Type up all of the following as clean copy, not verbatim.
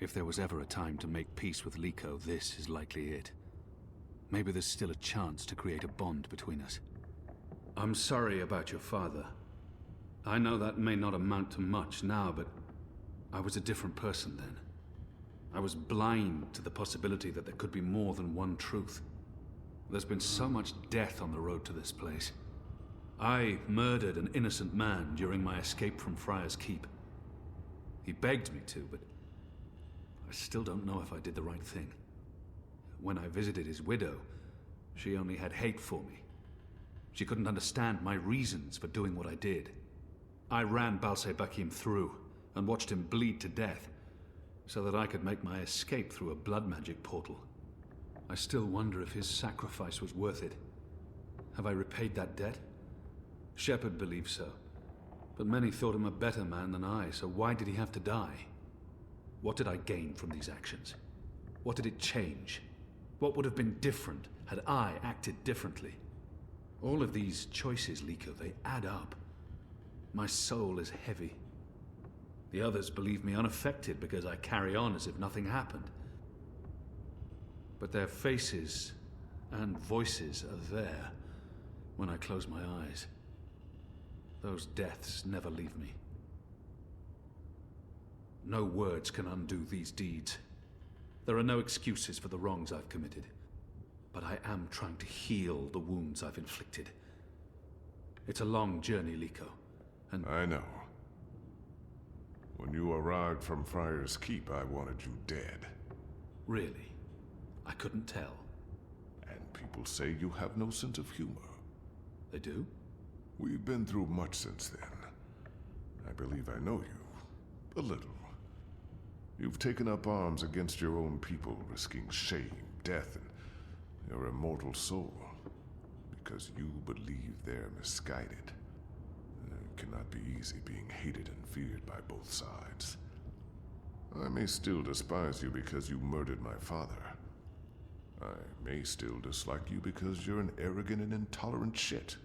If there was ever a time to make peace with Liko, this is likely it. Maybe there's still a chance to create a bond between us. I'm sorry about your father. I know that may not amount to much now, but I was a different person then. I was blind to the possibility that there could be more than one truth. There's been so much death on the road to this place. I murdered an innocent man during my escape from Friar's Keep. He begged me to, but I still don't know if I did the right thing. When I visited his widow, she only had hate for me. She couldn't understand my reasons for doing what I did. I ran Balsebakim through and watched him bleed to death so that I could make my escape through a blood magic portal. I still wonder if his sacrifice was worth it. Have I repaid that debt? Shepard believes so, but many thought him a better man than I, so why did he have to die? What did I gain from these actions? What did it change? What would have been different had I acted differently? All of these choices, Liko, they add up. My soul is heavy. The others believe me unaffected because I carry on as if nothing happened. But their faces and voices are there when I close my eyes. Those deaths never leave me. No words can undo these deeds. There are no excuses for the wrongs I've committed. But I am trying to heal the wounds I've inflicted. It's a long journey, Liko, and... I know. When you arrived from Friar's Keep, I wanted you dead. Really? I couldn't tell. And people say you have no sense of humor. They do? We've been through much since then. I believe I know you. A little. You've taken up arms against your own people, risking shame, death, and your immortal soul. Because you believe they're misguided. It cannot be easy being hated and feared by both sides. I may still despise you because you murdered my father. I may still dislike you because you're an arrogant and intolerant shit.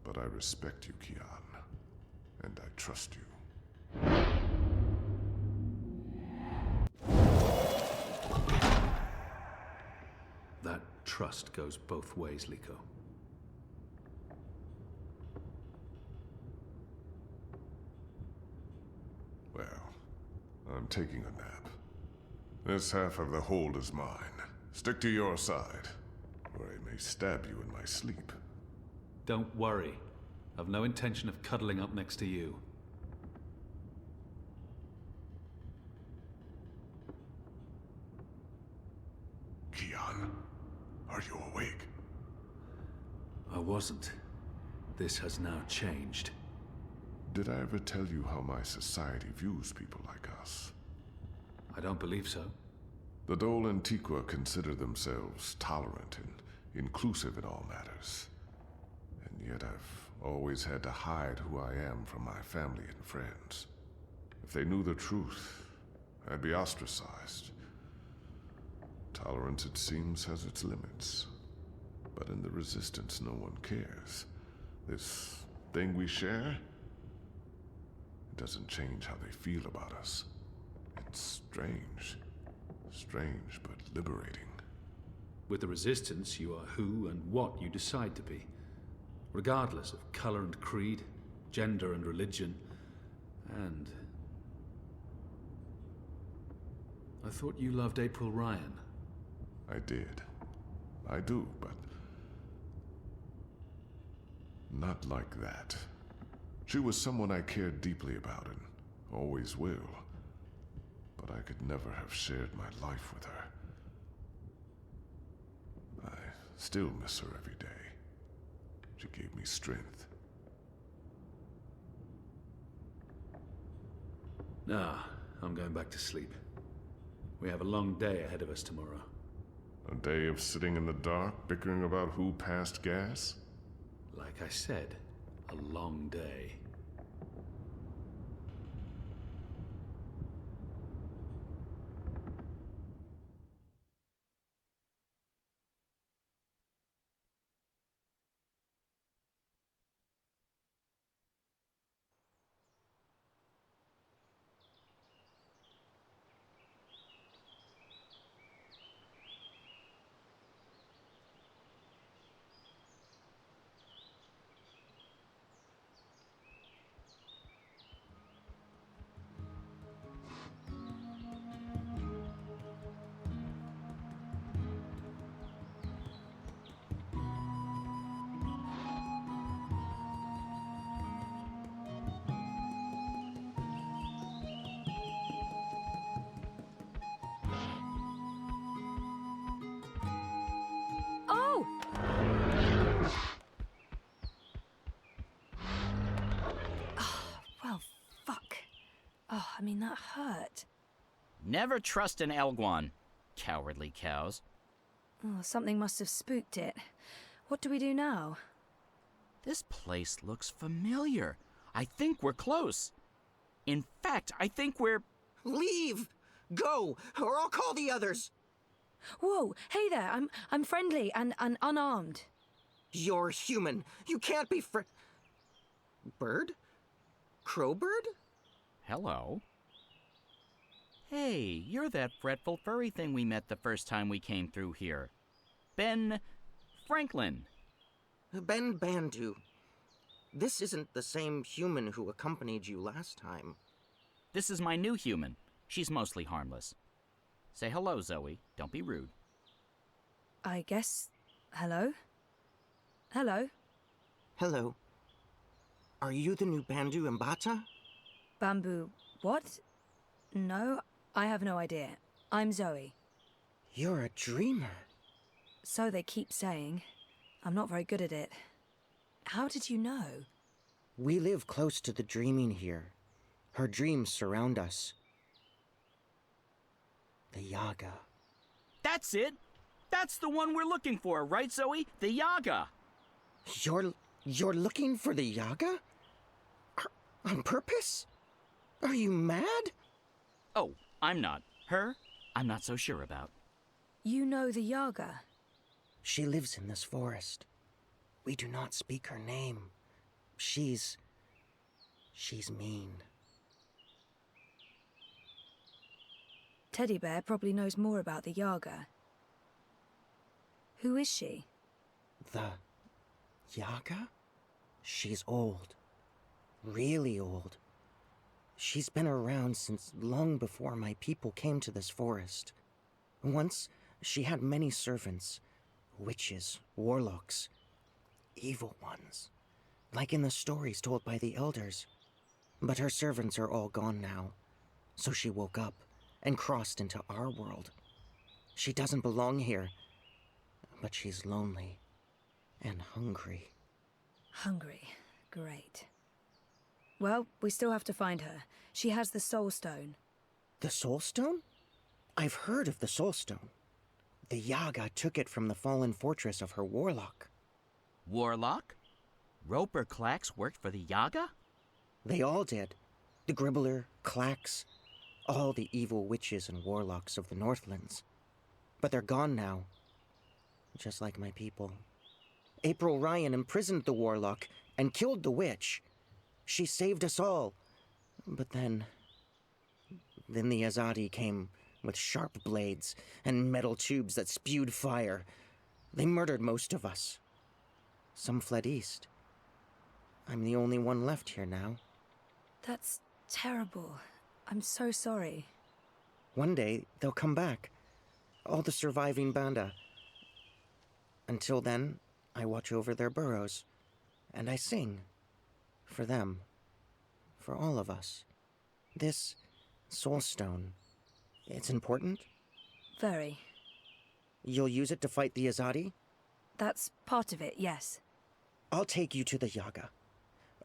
But I respect you, Kian. And I trust you. That trust goes both ways, Liko. Well, I'm taking a nap. This half of the hold is mine. Stick to your side, or I may stab you in my sleep. Don't worry. I've no intention of cuddling up next to you. Kian, are you awake? I wasn't. This has now changed. Did I ever tell you how my society views people like us? I don't believe so. The Dole Antiqua consider themselves tolerant and inclusive in all matters. And yet I've always had to hide who I am from my family and friends. If they knew the truth, I'd be ostracized. Tolerance, it seems, has its limits. But in the Resistance, no one cares. This thing we share, it doesn't change how they feel about us. It's strange. Strange, but liberating. With the Resistance, you are who and what you decide to be. Regardless of color and creed, gender and religion, and... I thought you loved April Ryan. I did. I do, but... not like that. She was someone I cared deeply about and always will. But I could never have shared my life with her. I still miss her every day. She gave me strength. Nah, I'm going back to sleep. We have a long day ahead of us tomorrow. A day of sitting in the dark, bickering about who passed gas? Like I said, a long day. mean, that hurt. Never trust an Elguan, cowardly cows. Oh, something must have spooked it. What do we do now? This place looks familiar. I think we're close. In fact, I think we're... Leave! Go, or I'll call the others! Whoa, hey there, I'm friendly and unarmed. You're human. You can't be Bird? Crowbird? Hello. Hey, you're that fretful furry thing we met the first time we came through here. Ben... Franklin. Ben Bandu. This isn't the same human who accompanied you last time. This is my new human. She's mostly harmless. Say hello, Zoe. Don't be rude. I guess... hello? Hello? Hello. Are you the new Bandu Mbata? Bamboo... what? No, I have no idea. I'm Zoe. You're a dreamer. So they keep saying. I'm not very good at it. How did you know? We live close to the dreaming here. Her dreams surround us. The Yaga. That's it! That's the one we're looking for, right, Zoe? The Yaga! You're looking for the Yaga? On purpose? Are you mad? Oh, I'm not. Her, I'm not so sure about. You know the Yaga? She lives in this forest. We do not speak her name. She's mean. Teddy Bear probably knows more about the Yaga. Who is she? The Yaga? She's old. Really old. She's been around since long before my people came to this forest. Once, she had many servants. Witches, warlocks, evil ones. Like in the stories told by the elders. But her servants are all gone now. So she woke up and crossed into our world. She doesn't belong here. But she's lonely and hungry. Hungry. Great. Well, we still have to find her. She has the Soul Stone. The Soul Stone? I've heard of the Soul Stone. The Yaga took it from the fallen fortress of her warlock. Warlock? Roper Clax worked for the Yaga? They all did. The Gribbler, Clax, all the evil witches and warlocks of the Northlands. But they're gone now. Just like my people. April Ryan imprisoned the warlock and killed the witch. She saved us all. But then the Azadi came with sharp blades and metal tubes that spewed fire. They murdered most of us. Some fled east. I'm the only one left here now. That's terrible. I'm so sorry. One day, they'll come back. All the surviving Banda. Until then, I watch over their burrows. And I sing. For them. For all of us. This Soul Stone, it's important? Very. You'll use it to fight the Azadi? That's part of it, yes. I'll take you to the Yaga.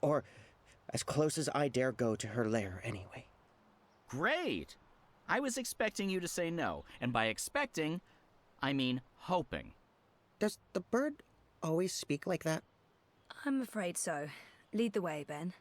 Or as close as I dare go to her lair, anyway. Great! I was expecting you to say no, and by expecting, I mean hoping. Does the bird always speak like that? I'm afraid so. Lead the way, Ben.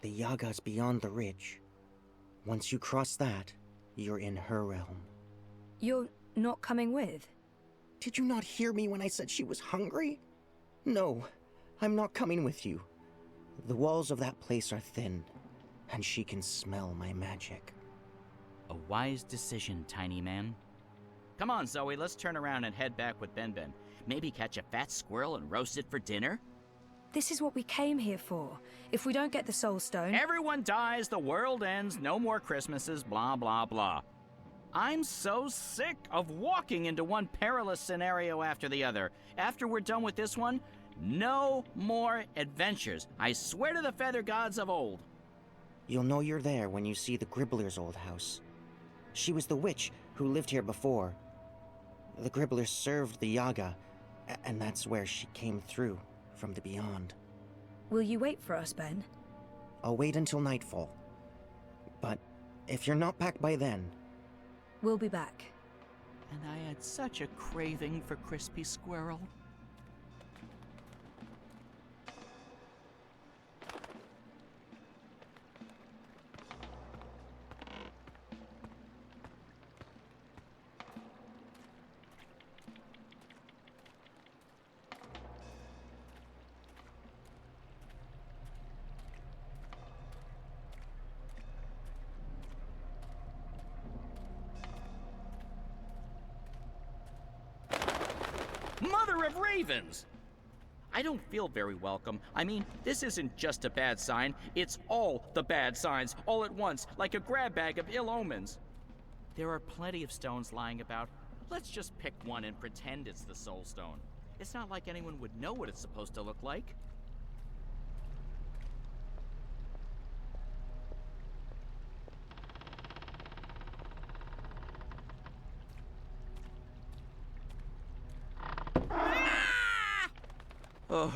The Yaga's beyond the ridge. Once you cross that, you're in her realm. You're not coming with? Did you not hear me when I said she was hungry? No, I'm not coming with you. The walls of that place are thin, and she can smell my magic. A wise decision, tiny man. Come on, Zoe, let's turn around and head back with Ben. Maybe catch a fat squirrel and roast it for dinner? This is what we came here for. If we don't get the Soul Stone... Everyone dies, the world ends, no more Christmases, blah, blah, blah. I'm so sick of walking into one perilous scenario after the other. After we're done with this one, no more adventures. I swear to the feather gods of old. You'll know you're there when you see the Gribbler's old house. She was the witch who lived here before. The Gribblers served the Yaga, and that's where she came through from the beyond. Will you wait for us, Ben? I'll wait until nightfall. But if you're not back by then... We'll be back. And I had such a craving for crispy squirrel. Mother of Ravens! I don't feel very welcome. I mean, this isn't just a bad sign, it's all the bad signs, all at once, like a grab bag of ill omens. There are plenty of stones lying about. Let's just pick one and pretend it's the Soul Stone. It's not like anyone would know what it's supposed to look like. Oh,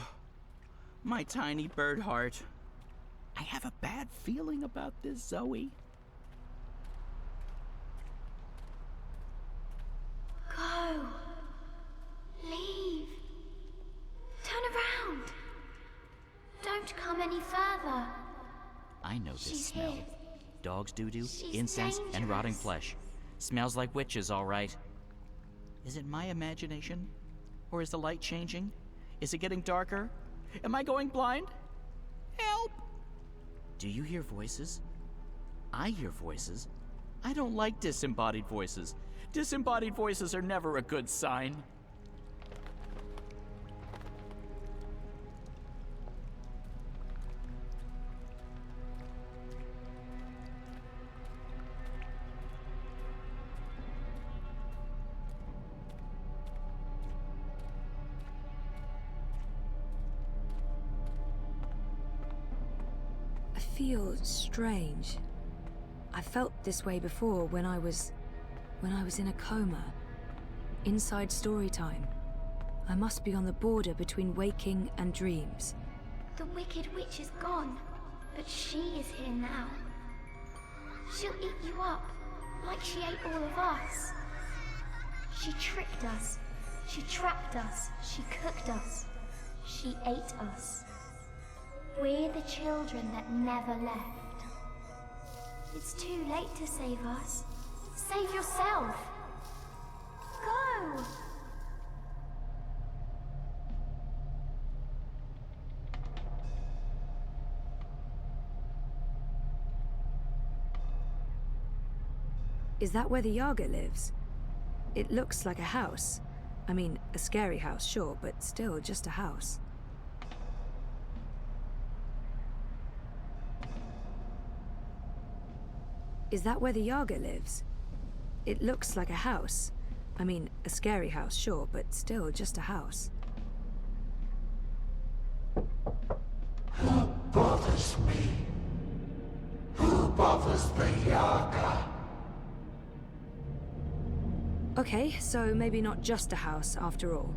my tiny bird heart. I have a bad feeling about this, Zoe. Go. Leave. Turn around. Don't come any further. I know this She's smell. here. Dog's doo-doo, She's incense, and rotting dangerous. flesh. Smells like witches, all right. Is it my imagination? Or is the light changing? Is it getting darker? Am I going blind? Help! Do you hear voices? I hear voices. I don't like disembodied voices. Disembodied voices are never a good sign. I feel strange. I felt this way before when I was in a coma. Inside story time. I must be on the border between waking and dreams. The wicked witch is gone, but she is here now. She'll eat you up, like she ate all of us. She tricked us. She trapped us. She cooked us. She ate us. We're the children that never left. It's too late to save us. Save yourself. Go! Is that where the Yaga lives? It looks like a house. I mean, a scary house, sure, but still just a house. Is that where the Yaga lives? It looks like a house. I mean, a scary house, sure, but still just a house. Who bothers me? Who bothers the Yaga? Okay, so maybe not just a house after all.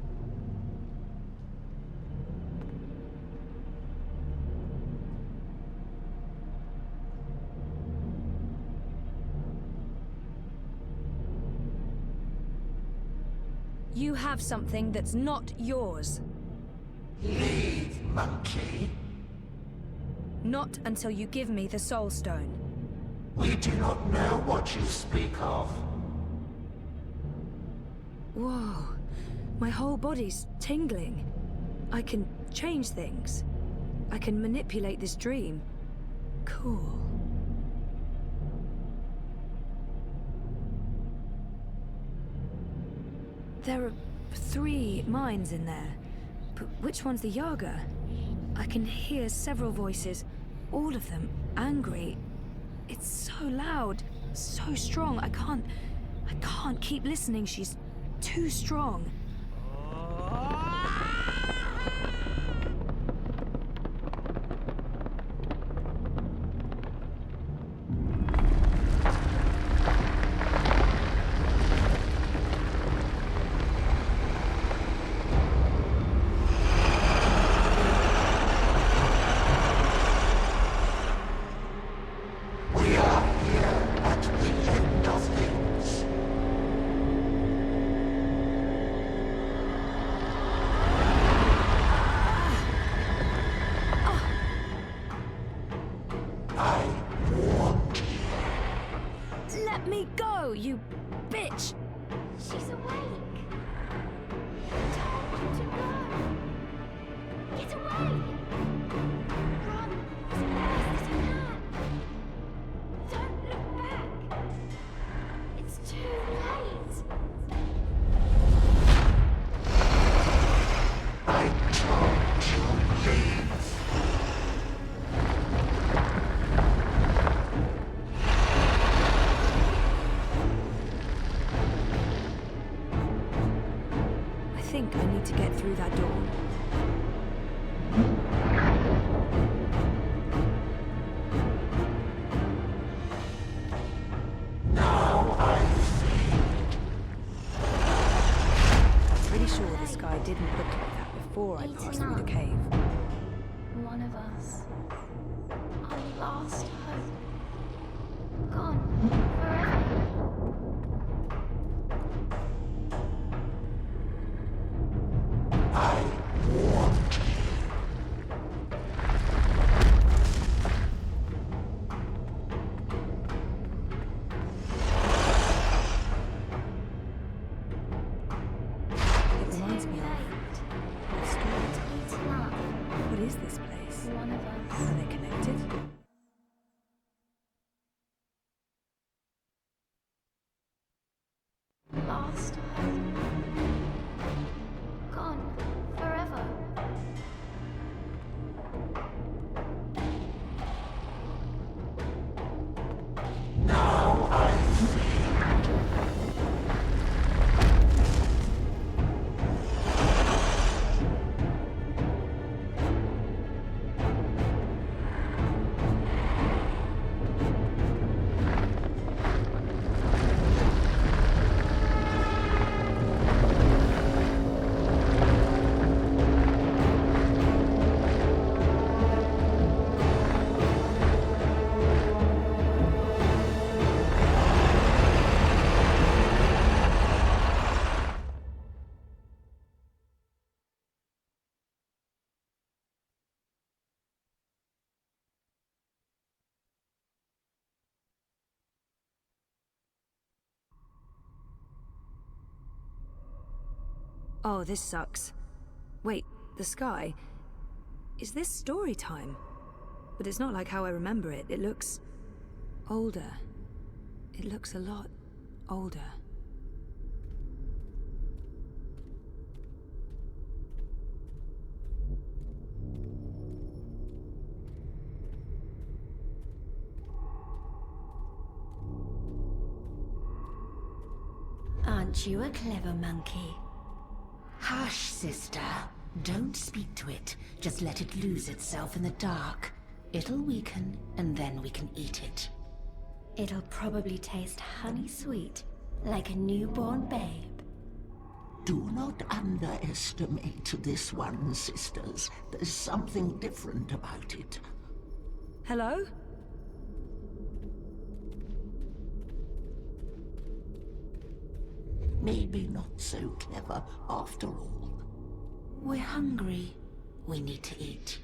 You have something that's not yours. Leave, monkey. Not until you give me the Soul Stone. We do not know what you speak of. Whoa. My whole body's tingling. I can change things. I can manipulate this dream. Cool. There are 3 minds in there. But which one's the Yaga? I can hear several voices, all of them angry. It's so loud, so strong, I can't I can't keep listening. She's too strong. We are here at the end of things. I warned you. Let me go, you bitch! She's awake. I told you to go. Get away. Run as fast as you can. Don't look back. It's too late. I told you leave. I think I need to get through that door. Now I see. Pretty sure the sky didn't look like that before I passed through the cave. One of us. Our last hope. Gone forever. I warned you. It reminds me of a story. Eaten up. What is this place? One of us. Are they connected? Last hope. Gone forever. Now I see. Oh, this sucks. Wait, the sky? Is this story time? But it's not like how I remember it. It looks older. It looks a lot older. Aren't you a clever monkey? Hush, sister. Don't speak to it. Just let it lose itself in the dark. It'll weaken, and then we can eat it. It'll probably taste honey sweet, like a newborn babe. Do not underestimate this one, sisters. There's something different about it. Hello? Maybe not so clever after all. We're hungry. We need to eat.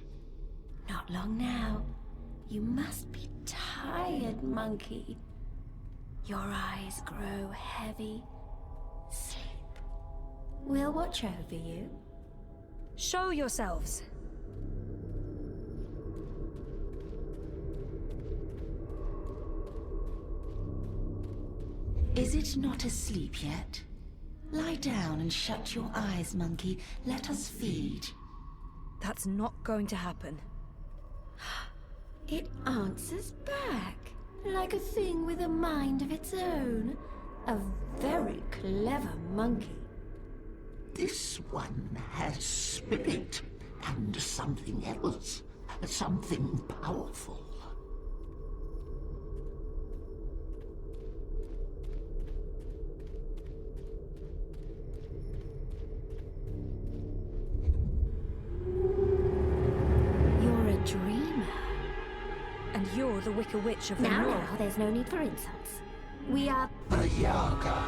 Not long now. You must be tired, monkey. Your eyes grow heavy. Sleep. We'll watch over you. Show yourselves. Is it not asleep yet? Lie down and shut your eyes, monkey. Let us feed. That's not going to happen. It answers back, like a thing with a mind of its own. A very clever monkey. This one has spirit and something else. Something powerful. You're a dreamer. And you're the Wicker Witch of the Now, North. there's no need for insults. We are... The Yaga.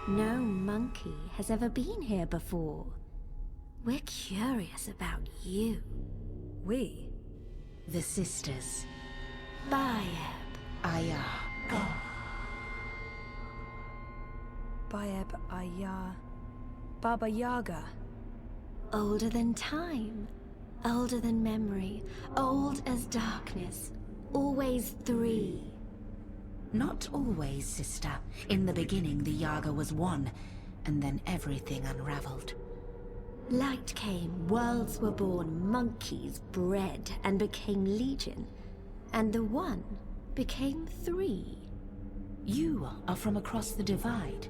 No monkey has ever been here before. We're curious about you. We? The sisters. Bayeb, Ayaga. Bayeb Ayar... Baba Yaga. Older than time. Older than memory. Old as darkness. Always three. Not always, sister. In the beginning, the Yaga was one, and then everything unraveled. Light came, worlds were born, monkeys bred and became legion. And the one became three. You are from across the divide.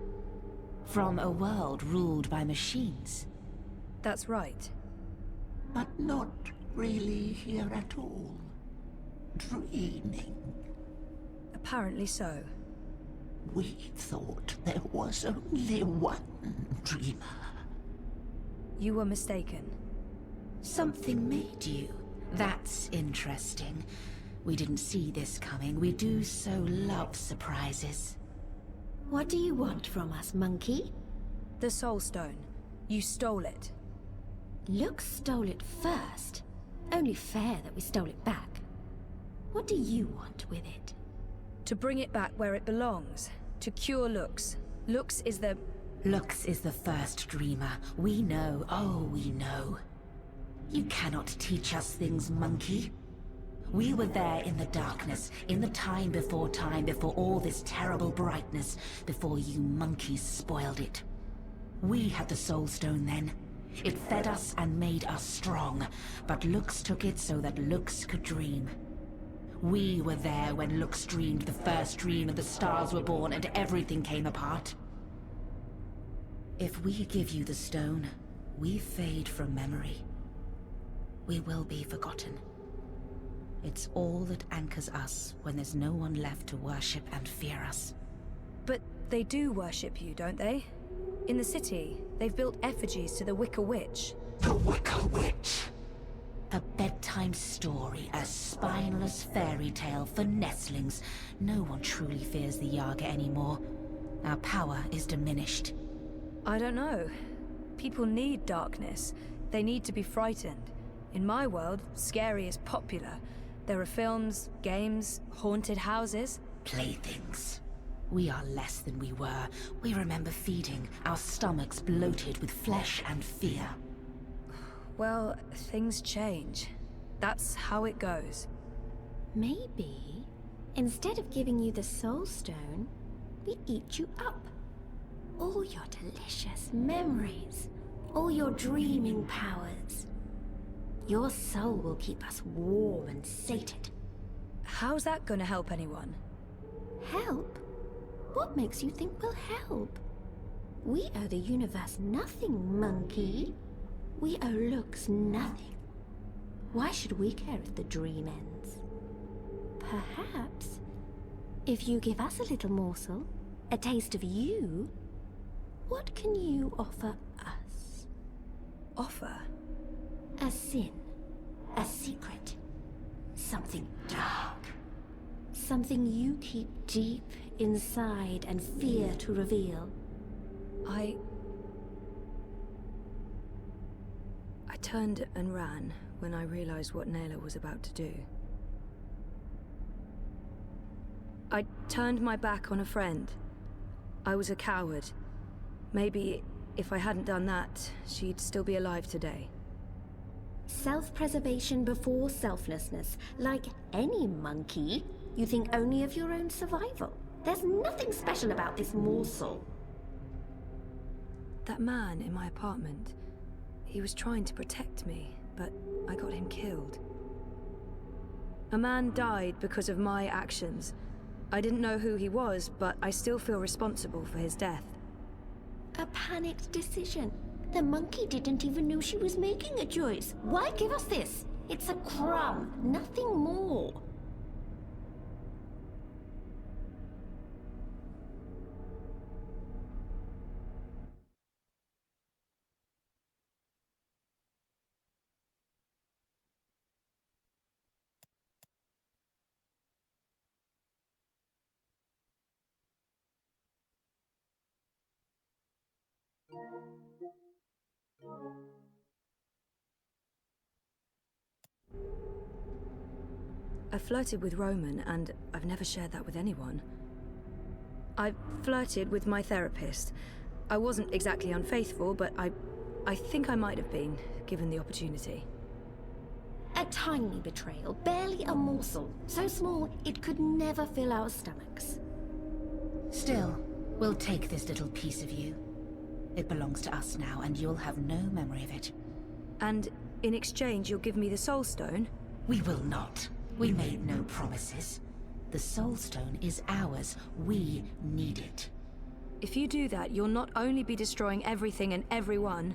From a world ruled by machines. That's right. But not really here at all. Dreaming. Apparently so. We thought there was only one dreamer. You were mistaken. Something made you. That's interesting. We didn't see this coming. We do so love surprises. What do you want from us, monkey? The Soul Stone. You stole it. Lux stole it first. Only fair that we stole it back. What do you want with it? To bring it back where it belongs. To cure Lux. Lux is the... Lux is the first dreamer. We know, oh, we know. You cannot teach us things, monkey. We were there in the darkness, in the time, before all this terrible brightness, before you monkeys spoiled it. We had the Soul Stone then. It fed us and made us strong, but Lux took it so that Lux could dream. We were there when Lux dreamed the first dream and the stars were born and everything came apart. If we give you the stone, we fade from memory. We will be forgotten. It's all that anchors us when there's no one left to worship and fear us. But they do worship you, don't they? In the city, they've built effigies to the Wicker Witch. The Wicker Witch. A bedtime story, a spineless fairy tale for nestlings. No one truly fears the Yaga anymore. Our power is diminished. I don't know. People need darkness. They need to be frightened. In my world, scary is popular. There are films, games, haunted houses. Playthings. We are less than we were. We remember feeding, our stomachs bloated with flesh and fear. Well, things change. That's how it goes. Maybe, instead of giving you the Soul Stone, we eat you up. All your delicious memories, all your dreaming powers. Your soul will keep us warm and sated. How's that gonna help anyone? Help? What makes you think we'll help? We owe the universe nothing, monkey. We owe Lux nothing. Why should we care if the dream ends? Perhaps, if you give us a little morsel, a taste of you, what can you offer us? Offer? A sin, a secret, something dark. Something you keep deep inside and fear to reveal. I turned and ran when I realized what Nayla was about to do. I turned my back on a friend. I was a coward. Maybe if I hadn't done that, she'd still be alive today. Self-preservation before selflessness. Like any monkey, you think only of your own survival. There's nothing special about this morsel. That man in my apartment, he was trying to protect me, but I got him killed. A man died because of my actions. I didn't know who he was, but I still feel responsible for his death. A panicked decision. The monkey didn't even know she was making a choice. Why give us this? It's a crumb, nothing more. I flirted with Roman, and I've never shared that with anyone. I flirted with my therapist. I wasn't exactly unfaithful, but I think I might have been, given the opportunity. A tiny betrayal, barely a morsel. So small, it could never fill our stomachs. Still, we'll take this little piece of you. It belongs to us now, and you'll have no memory of it. And in exchange, you'll give me the Soul Stone? We will not. We made no promises. The Soul Stone is ours. We need it. If you do that, you'll not only be destroying everything and everyone,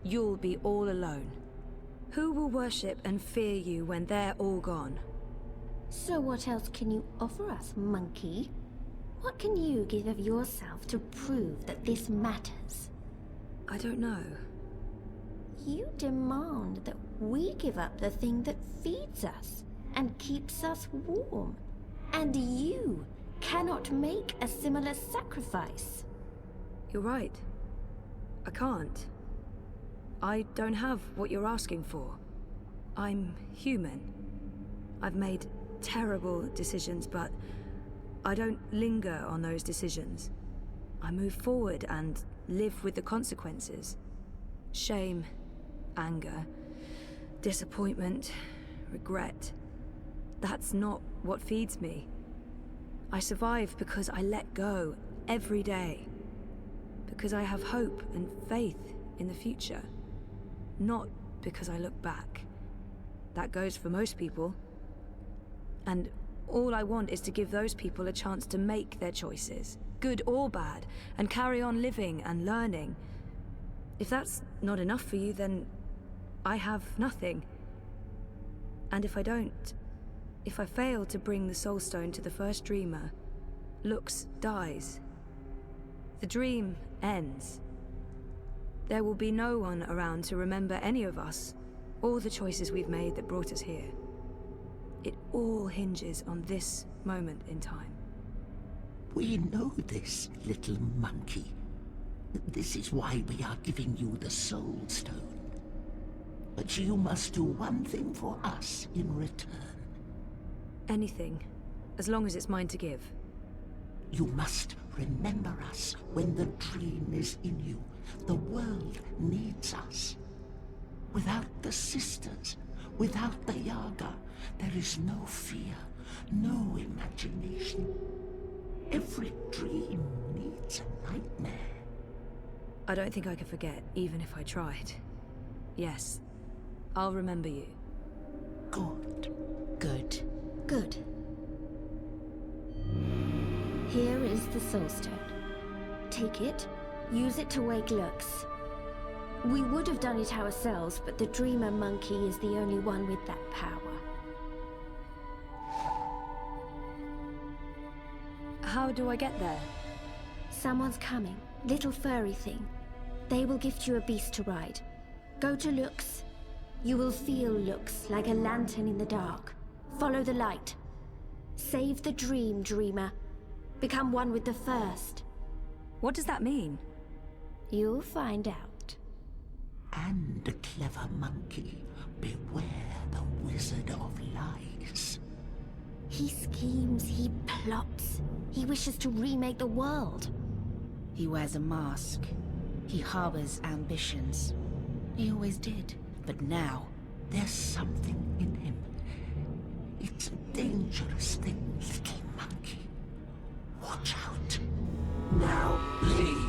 you'll be all alone. Who will worship and fear you when they're all gone? So what else can you offer us, monkey? What can you give of yourself to prove that this matters? I don't know. You demand that we give up the thing that feeds us and keeps us warm. And you cannot make a similar sacrifice. You're right. I can't. I don't have what you're asking for. I'm human. I've made terrible decisions, but I don't linger on those decisions. I move forward and live with the consequences. Shame, anger, disappointment, regret. That's not what feeds me. I survive because I let go every day. Because I have hope and faith in the future. Not because I look back. That goes for most people. And all I want is to give those people a chance to make their choices, good or bad, and carry on living and learning. If that's not enough for you, then I have nothing. And if I fail to bring the Soul Stone to the first dreamer, Lux dies. The dream ends. There will be no one around to remember any of us, or the choices we've made that brought us here. It all hinges on this moment in time. We know this, little monkey. This is why we are giving you the Soul Stone. But you must do one thing for us in return. Anything, as long as it's mine to give. You must remember us when the dream is in you. The world needs us. Without the sisters, without the Yaga, there is no fear, no imagination. Every dream needs a nightmare. I don't think I could forget, even if I tried. Yes, I'll remember you. Good. Good. Good. Here is the Soul Stone. Take it, use it to wake Lux. We would have done it ourselves, but the Dreamer Monkey is the only one with that power. How do I get there? Someone's coming. Little furry thing. They will gift you a beast to ride. Go to Lux. You will feel Lux like a lantern in the dark. Follow the light. Save the dream, Dreamer. Become one with the first. What does that mean? You'll find out. And, clever monkey, beware the Wizard of Lies. He schemes, he plots. He wishes to remake the world. He wears a mask. He harbors ambitions. He always did. But now, There's something in him. It's a dangerous thing, little monkey. Watch out. Now leave.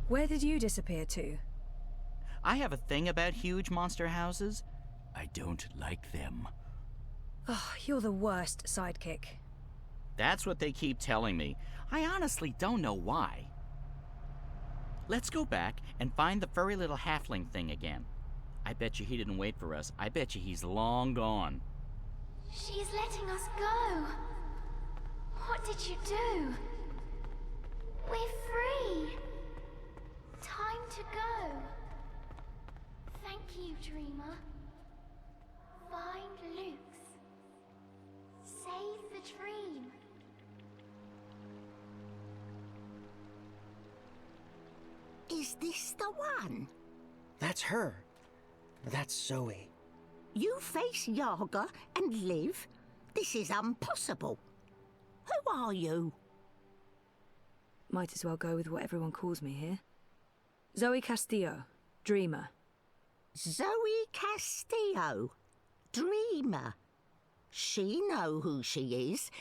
Where did you disappear to? I have a thing about huge monster houses. I don't like them. Oh, you're the worst sidekick. That's what they keep telling me. I honestly don't know why. Let's go back and find the furry little halfling thing again. I bet you he didn't wait for us. I bet you he's long gone. She's letting us go. What did you do? We're free. Time to go. Thank you, Dreamer. Find Luke's. Save the dream. Is this the one? That's her. That's Zoe. You face Yaga and live? This is impossible. Who are you? Might as well go with what everyone calls me here. Zoe Castillo, Dreamer. Zoe Castillo, Dreamer. She know who she is.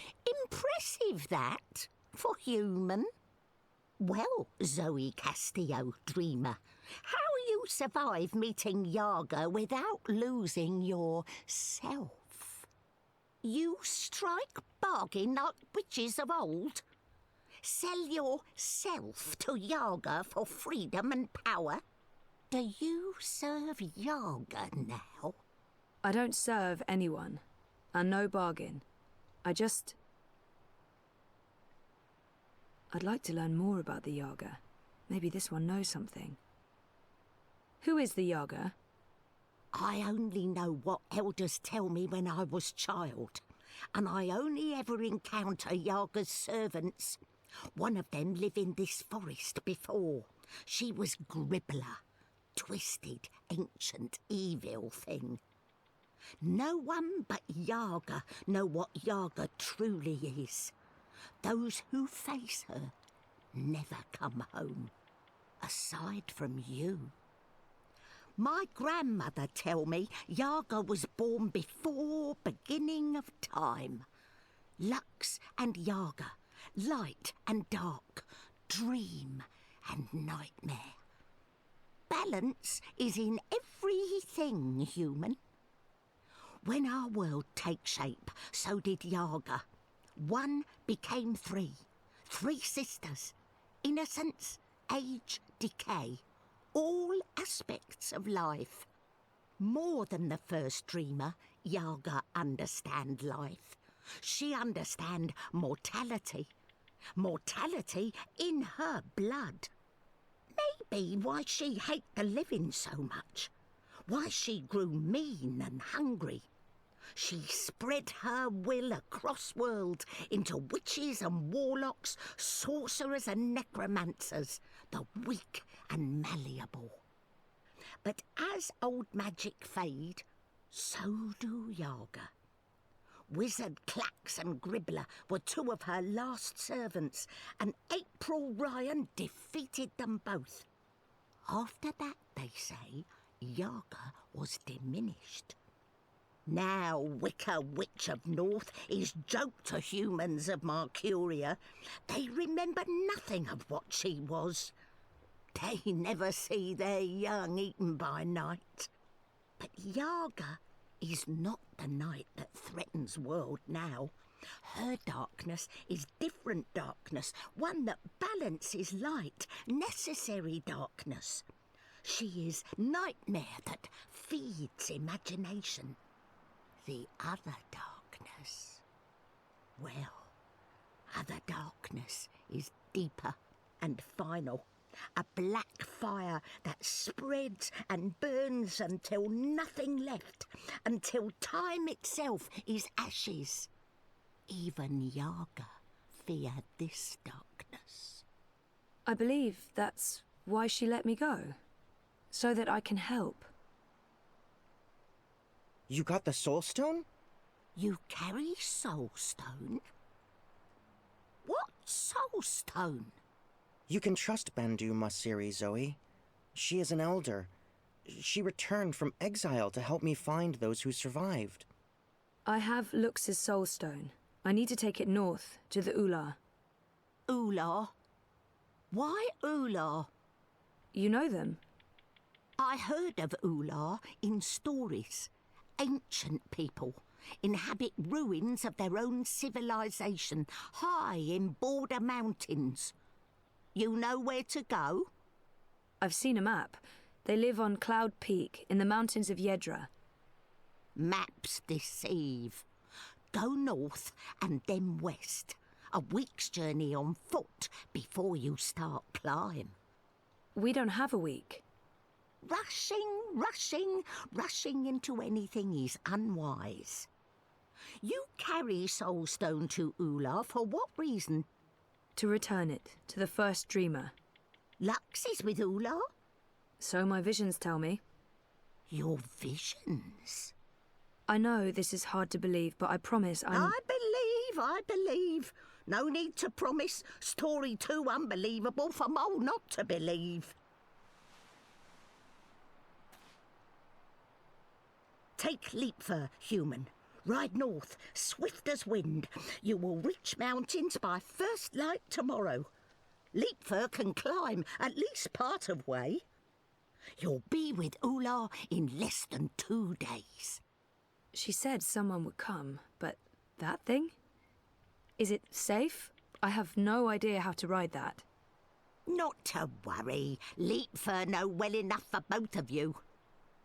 Impressive, that, for human. Well, Zoe Castillo, Dreamer, how you survive meeting Yaga without losing yourself? You strike bargain like witches of old? Sell yourself to Yaga for freedom and power? Do you serve Yaga now? I don't serve anyone, and no bargain. I'd like to learn more about the Yaga. Maybe this one knows something. Who is the Yaga? I only know what elders tell me when I was child, and I only ever encounter Yaga's servants. One of them lived in this forest before. She was Gribbler, twisted, ancient, evil thing. No one but Yaga know what Yaga truly is. Those who face her never come home, aside from you. My grandmother tell me Yaga was born before beginning of time. Lux and Yaga, light and dark, dream and nightmare. Balance is in everything human. When our world takes shape, so did Yaga. One became three sisters. Innocence, age, decay, all aspects of life. More than the first dreamer, Yaga understand life. She understand mortality. Mortality in her blood. Maybe why she hate the living so much. Why she grew mean and hungry. She spread her will across worlds into witches and warlocks, sorcerers and necromancers, the weak and malleable. But as old magic fade, so do Yaga. Wizard Clax and Gribbler were two of her last servants, and April Ryan defeated them both. After that, they say, Yaga was diminished. Now Wicca Witch of North is joke to humans of Mercuria. They remember nothing of what she was. They never see their young eaten by night. But Yaga is not the night that threatens world now. Her darkness is different darkness, one that balances light, necessary darkness. She is nightmare that feeds imagination. The other darkness, well, other darkness is deeper and final. A black fire that spreads and burns until nothing left, until time itself is ashes. Even Yaga feared this darkness. I believe that's why she let me go. So that I can help. You got the Soul Stone? You carry Soul Stone? What Soul Stone? You can trust Bandu Masiri, Zoe. She is an elder. She returned from exile to help me find those who survived. I have Lux's Soul Stone. I need to take it north, to the Ular. Ular? Why Ular? You know them? I heard of Ular in stories. Ancient people inhabit ruins of their own civilization, high in border mountains. You know where to go? I've seen a map. They live on Cloud Peak in the mountains of Yedra. Maps deceive. Go north and then west. A week's journey on foot before you start climb. We don't have a week. Rushing into anything is unwise. You carry Soulstone to Ular for what reason? To return it to the first dreamer. Lux is with Ular? So my visions tell me. Your visions? I know this is hard to believe, but I promise I'm... I believe. No need to promise. Story too unbelievable for Mole not to believe. Take Leapfur, human. Ride north, swift as wind. You will reach mountains by first light tomorrow. Leapfur can climb at least part of way. You'll be with Ular in less than 2 days. She said someone would come, but that thing? Is it safe? I have no idea how to ride that. Not to worry. Leapfur know well enough for both of you.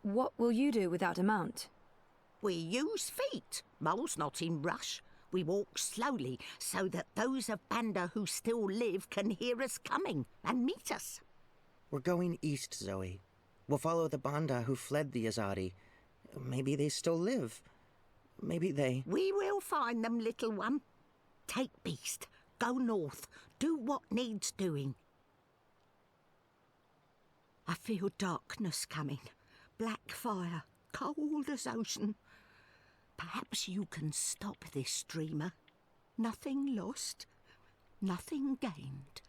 What will you do without a mount? We use feet. Mole's not in rush. We walk slowly so that those of Banda who still live can hear us coming and meet us. We're going east, Zoe. We'll follow the Banda who fled the Azadi. Maybe they still live. Maybe they... We will find them, little one. Take Beast. Go north. Do what needs doing. I feel darkness coming. Black fire. Cold as ocean. Perhaps you can stop this dreamer. Nothing lost. Nothing gained.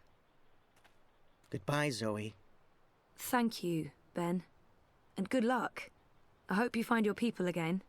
Goodbye, Zoe. Thank you, Ben. And good luck. I hope you find your people again.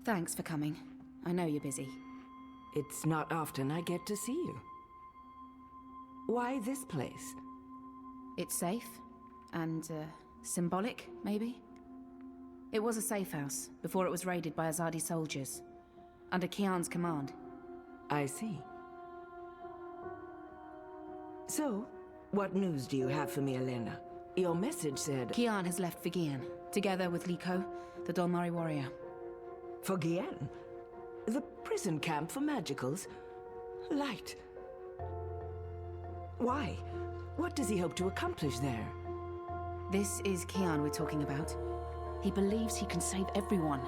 Thanks for coming. I know you're busy. It's not often I get to see you. Why this place? It's safe. And, symbolic, maybe? It was a safe house, before it was raided by Azadi soldiers. Under Kian's command. I see. So, what news do you have for me, Elena? Your message said... Kian has left for Gian, together with Liko, the Dolmari warrior. For Gian? The prison camp for magicals? Light. Why? What does he hope to accomplish there? This is Kian we're talking about. He believes he can save everyone.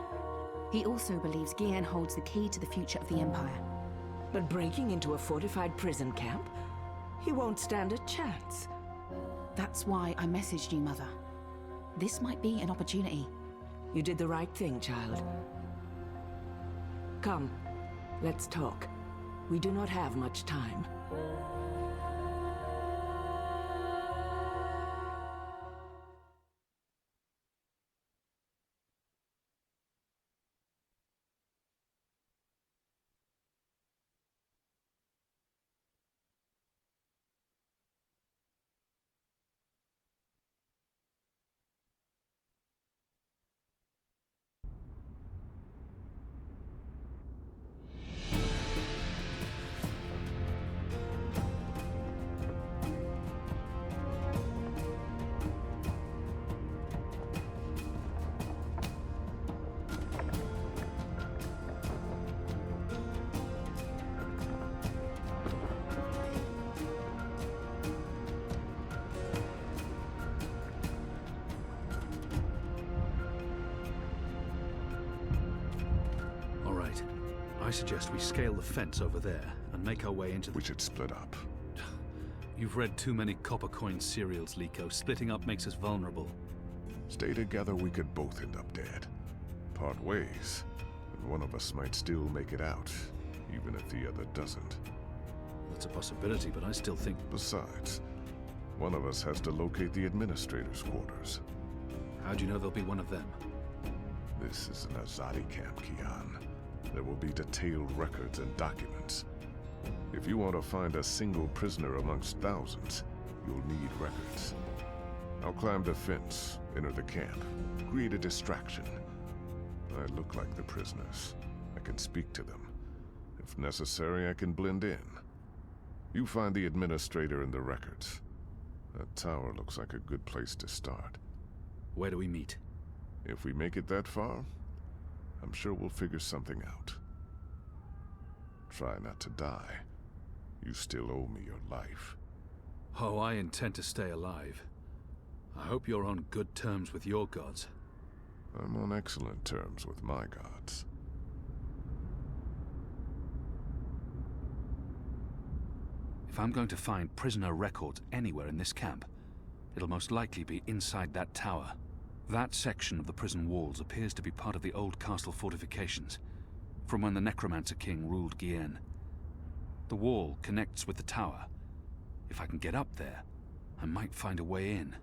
He also believes Gian holds the key to the future of the Empire. But breaking into a fortified prison camp? He won't stand a chance. That's why I messaged you, Mother. This might be an opportunity. You did the right thing, child. Come, let's talk. We do not have much time. I suggest we scale the fence over there and make our way into the... We should split up. You've read too many copper coin serials, Liko. Splitting up makes us vulnerable. Stay together, we could both end up dead. Part ways, and one of us might still make it out, even if the other doesn't. That's a possibility, but I still think... Besides, one of us has to locate the administrator's quarters. How do you know there'll be one of them? This is an Azadi camp, Kian. There will be detailed records and documents. If you want to find a single prisoner amongst thousands, you'll need records. I'll climb the fence, enter the camp, create a distraction. I look like the prisoners. I can speak to them. If necessary, I can blend in. You find the administrator and the records. That tower looks like a good place to start. Where do we meet? If we make it that far, I'm sure we'll figure something out. Try not to die. You still owe me your life. Oh, I intend to stay alive. I hope you're on good terms with your gods. I'm on excellent terms with my gods. If I'm going to find prisoner records anywhere in this camp, it'll most likely be inside that tower. That section of the prison walls appears to be part of the old castle fortifications, from when the Necromancer King ruled Gien. The wall connects with the tower. If I can get up there, I might find a way in.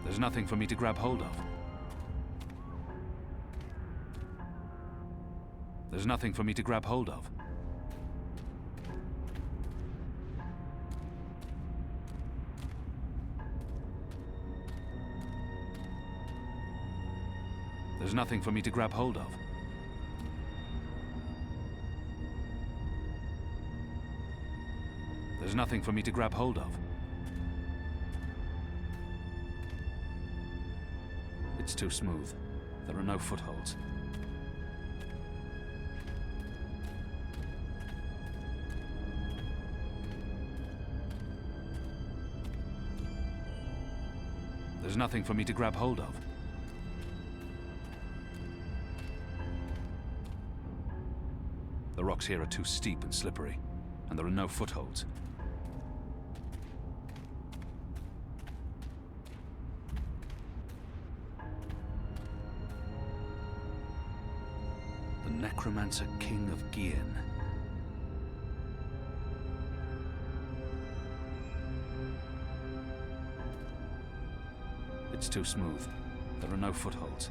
There's nothing for me to grab hold of. There's nothing for me to grab hold of. There's nothing for me to grab hold of. There's nothing for me to grab hold of. It's too smooth. There are no footholds. There's nothing for me to grab hold of. The rocks here are too steep and slippery, and there are no footholds. The Necromancer King of Gien. It's too smooth. There are no footholds.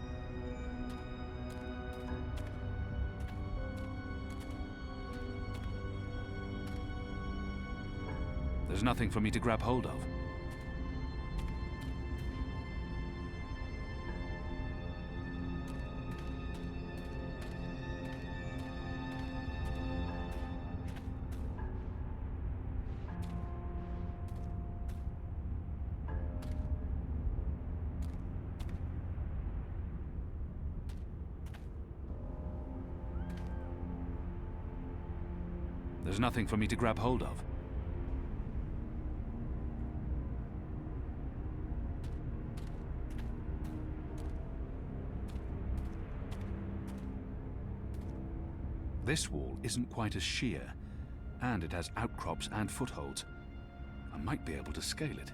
There's nothing for me to grab hold of. There's nothing for me to grab hold of. This wall isn't quite as sheer, and it has outcrops and footholds. I might be able to scale it.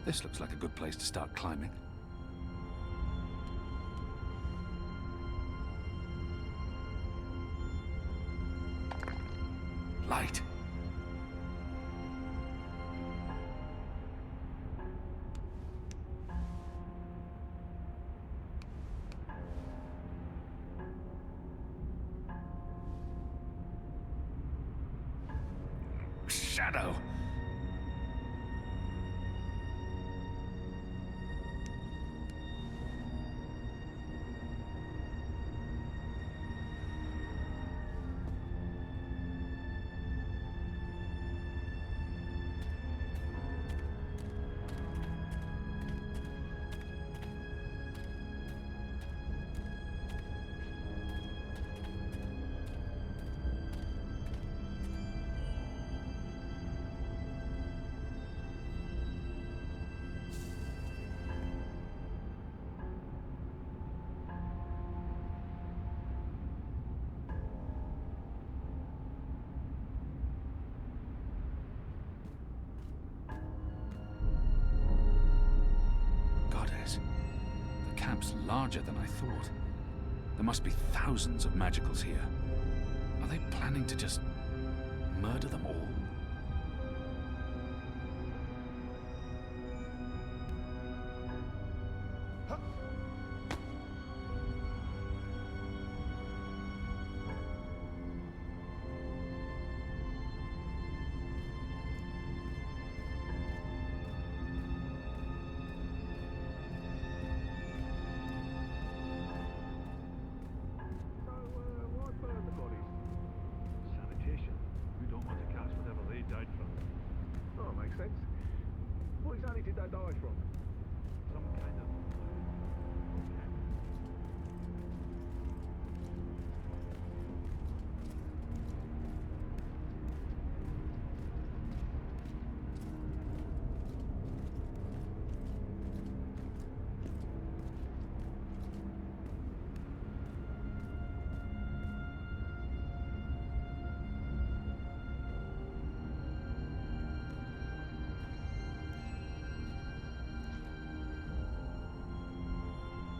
This looks like a good place to start climbing. Light. shadow. Goddess, the camp's larger than I thought. There must be thousands of magicals here. Are they planning to just murder them all?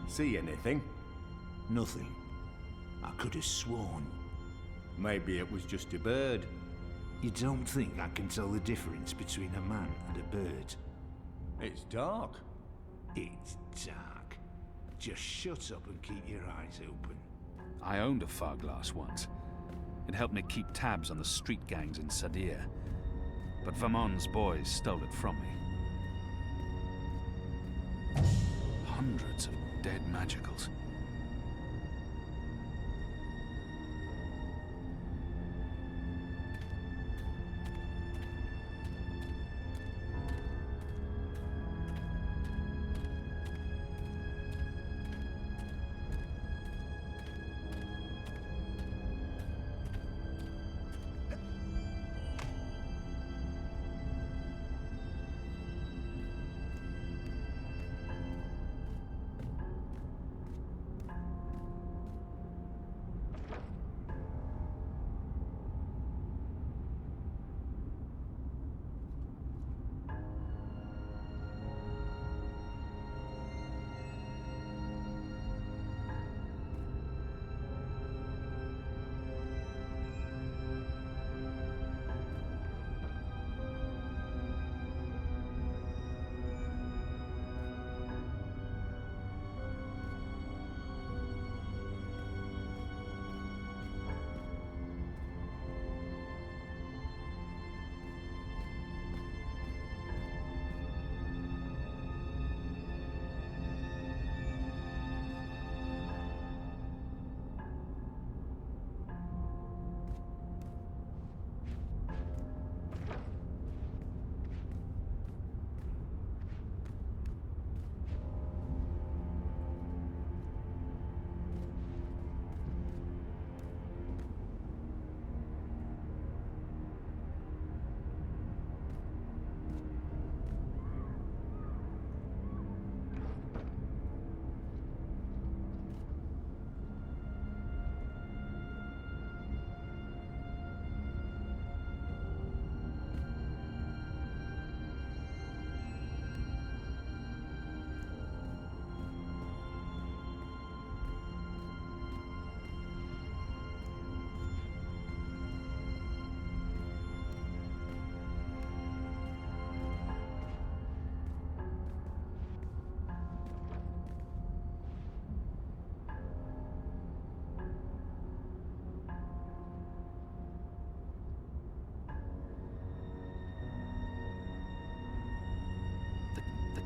See anything? Nothing. I could have sworn. Maybe it was just a bird. You don't think I can tell the difference between a man and a bird? It's dark. It's dark. Just shut up and keep your eyes open. I owned a far glass once. It helped me keep tabs on the street gangs in Sadir. But Vermon's boys stole it from me. Hundreds of dead magicals.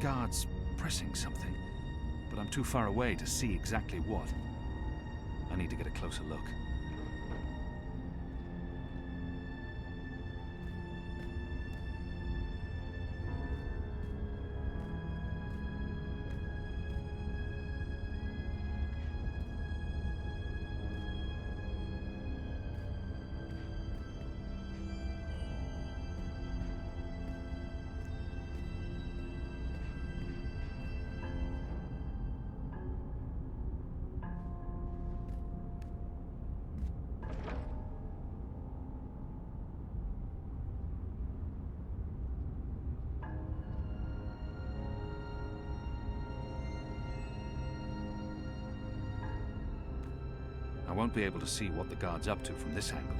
guards pressing something, but I'm too far away to see exactly what. I need to get a closer look. I won't be able to see what the guard's up to from this angle.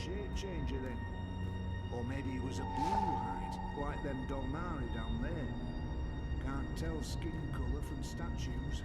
Shape changer then. Or maybe he was a blue hide, like them Dolmari down there. Can't tell skin colour from statues.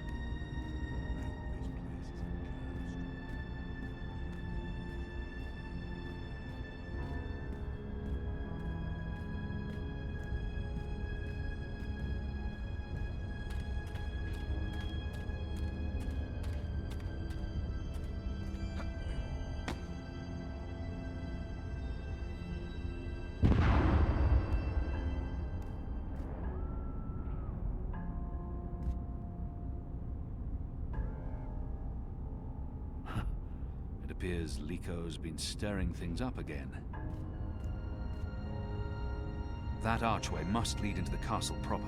Appears Liko's been stirring things up again. That archway must lead into the castle proper.